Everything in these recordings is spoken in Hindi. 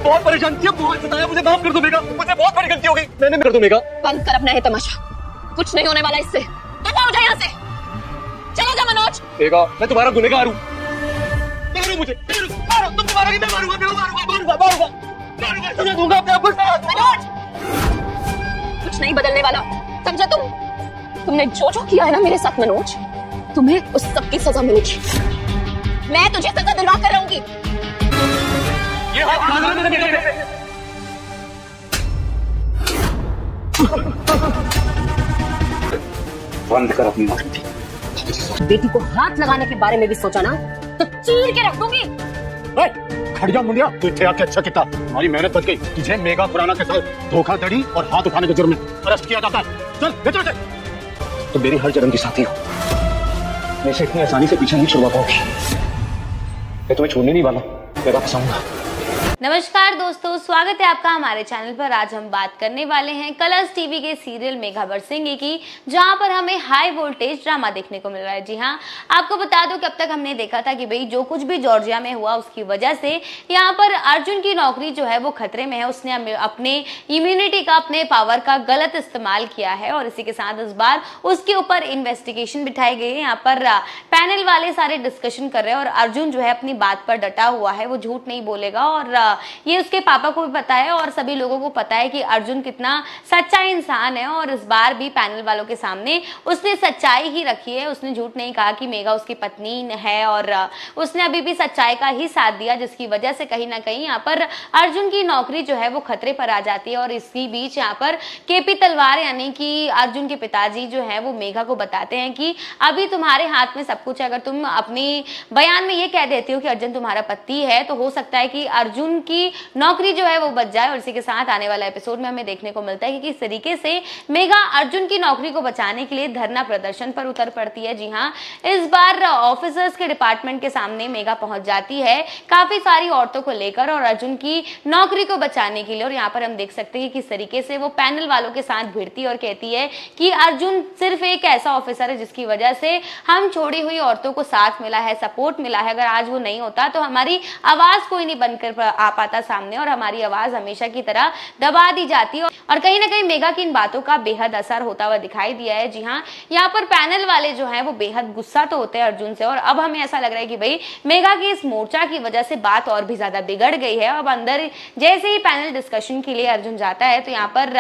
बहुत परेशान किया, बहुत सताया, मुझे माफ कर दो मेघा, मुझे बहुत बड़ी गलती हो गई, मैंने कर दो मेघा। बंद कर अपना है तमाशा, कुछ नहीं होने वाला इससे। हो जाए यहाँ से, चलो जा मनोज। मेघा मैं तुम्हारा गुनहगार हूँ, मारो मुझे, तुम मारोगी, मैं मारूंगा, सजा दूंगा अपने आप को। मनोज कुछ नहीं बदलने वाला, समझा तुमने जो जो किया है ना मेरे साथ मनोज, तुम्हें उस सब की सजा मिलेगी। मैं तुझे सजा दिलवा कर रहूंगी। ये बंद कर अपनी बेटी को हाथ लगाने के बारे में भी सोचा ना तो चीर के रख दूंगी। खड़िया मुंडिया, तू इत्थे आके अच्छा किया, हमारी मेहनत बच गई। तुझे मेघा खुराना के साथ धोखाधड़ी और हाथ उठाने के जुर्म में अरेस्ट किया जाता है। चल बेटे बेटे, तो मेरी हर जन्म की साथी हो, मैं इसे इतनी आसानी से पीछे नहीं छुड़वा पाऊंगी। मैं तुम्हें छोड़ने नहीं वाला, मैं वापस आऊंगा। नमस्कार दोस्तों, स्वागत है आपका हमारे चैनल पर। आज हम बात करने वाले हैं कलर्स टीवी के सीरियल मेघा बरसेंगे की, जहां पर हमें हाई वोल्टेज ड्रामा देखने को मिल रहा है। जी हां, आपको बता दो कि अब तक हमने देखा था कि भाई जो कुछ भी जॉर्जिया में हुआ उसकी वजह से यहां पर अर्जुन की नौकरी जो है वो खतरे में है। उसने अपने इम्यूनिटी का, अपने पावर का गलत इस्तेमाल किया है और इसी के साथ इस बार उसके ऊपर इन्वेस्टिगेशन बिठाई गई है। यहाँ पर पैनल वाले सारे डिस्कशन कर रहे हैं और अर्जुन जो है अपनी बात पर डटा हुआ है, वो झूठ नहीं बोलेगा और ये उसके पापा को भी पता है और सभी लोगों को पता है कि अर्जुन कितना सच्चा इंसान है। और इस बार भी पैनल वालों के सामने उसने सच्चाई ही रखी है। उसने झूठ नहीं कहा कि मेघा उसकी पत्नी है और उसने अभी भी सच्चाई का ही साथ दिया, जिसकी वजह से कहीं ना कहीं यहाँ पर अर्जुन की नौकरी जो है वो खतरे पर आ जाती है। और इसी बीच यहाँ पर केपी तलवार यानी कि अर्जुन के पिताजी जो है वो मेघा को बताते हैं कि अभी तुम्हारे हाथ में सब कुछ है। अगर तुम अपनी बयान में ये कह देती हो कि अर्जुन तुम्हारा पति है तो हो सकता है कि अर्जुन की नौकरी जो है वो बच जाए। और इसी के साथ आने वाला एपिसोड में हमें देखने को मिलता है कि किस तरीके से मेघा अर्जुन की नौकरी को बचाने के लिए धरना प्रदर्शन पर उतर पड़ती है। जी हाँ, इस बार ऑफिसर्स के डिपार्टमेंट के सामने मेघा पहुंच जाती है काफी सारी औरतों को लेकर और अर्जुन की नौकरी को बचाने के लिए। और यहाँ पर हम देख सकते हैं कि किस तरीके से वो पैनल वालों के साथ भिड़ती है और कहती है कि अर्जुन सिर्फ एक ऐसा ऑफिसर है जिसकी वजह से हम छोड़ी हुई औरतों को साथ मिला है, सपोर्ट मिला है। अगर आज वो नहीं होता तो हमारी आवाज कोई नहीं बनकर आ पाता सामने और हमारी आवाज हमेशा की तरह दबा दी जाती है। और कहीं ना कहीं मेघा की इन बातों का बेहद असर होता हुआ दिखाई दिया है। जी हाँ, यहाँ पर पैनल वाले जो हैं वो बेहद गुस्सा तो होते हैं अर्जुन से और अब हमें ऐसा लग रहा है कि भाई मेघा की इस मोर्चा की वजह से बात और भी ज्यादा बिगड़ गई है। अब अंदर जैसे ही पैनल डिस्कशन के लिए अर्जुन जाता है तो यहाँ पर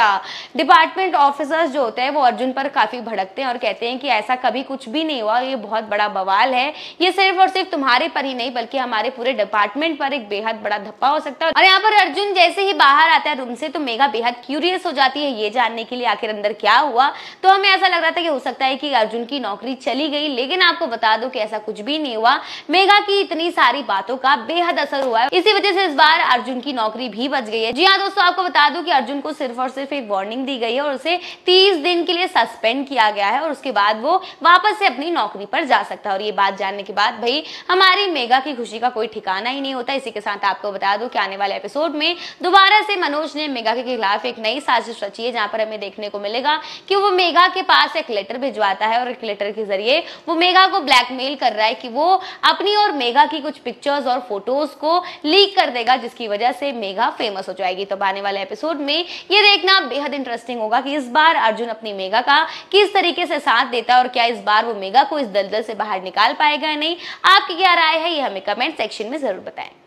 डिपार्टमेंट ऑफिसर्स जो होते हैं वो अर्जुन पर काफी भड़कते हैं और कहते हैं कि ऐसा कभी कुछ भी नहीं हुआ, ये बहुत बड़ा बवाल है, ये सिर्फ और सिर्फ तुम्हारे पर ही नहीं बल्कि हमारे पूरे डिपार्टमेंट पर एक बेहद बड़ा धप्पा हो सकता है। और यहाँ पर अर्जुन जैसे ही बाहर आता है रूम से तो मेघा बेहद क्यूरियस हो जाती है ये जानने के लिए आखिर अंदर क्या हुआ। तो हमें ऐसा लग रहा था कि हो सकता है कि अर्जुन की नौकरी चली गई, लेकिन आपको बता दो कि ऐसा कुछ भी नहीं हुआ। मेघा की इतनी सारी बातों का बेहद असर हुआ है, इसी वजह से इस बार अर्जुन की नौकरी भी बच गई है। जी हाँ दोस्तों, आपको बता दूं कि अर्जुन को सिर्फ और सिर्फ एक वार्निंग दी गई है और उसे 30 दिन के लिए सस्पेंड किया गया है और उसके बाद वो वापस से अपनी नौकरी पर जा सकता है। और ये बात जानने के बाद भाई हमारी मेघा की खुशी का कोई ठिकाना ही नहीं होता। इसी के साथ आपको बता दूं कि आने वाले एपिसोड में दोबारा से मनोज ने मेघा के खिलाफ एक नई साजिश रची है, जहां पर हमें देखने को मिलेगा कि वो मेघा के पास एक लेटर भिजवाता है और एक लेटर के जरिए वो मेघा को ब्लैकमेल कर रहा है कि वो अपनी और मेघा की कुछ पिक्चर्स और फोटोज को लीक कर देगा, जिसकी वजह से मेघा फेमस हो जाएगी। तो आने वाले एपिसोड में ये देखना बेहद इंटरेस्टिंग होगा कि इस बार अर्जुन अपनी मेघा का किस तरीके से साथ देता है और क्या इस बार वो मेघा को इस दलदल से बाहर निकाल पाएगा या नहीं। आपकी क्या राय है ये हमें कमेंट सेक्शन में जरूर बताएं।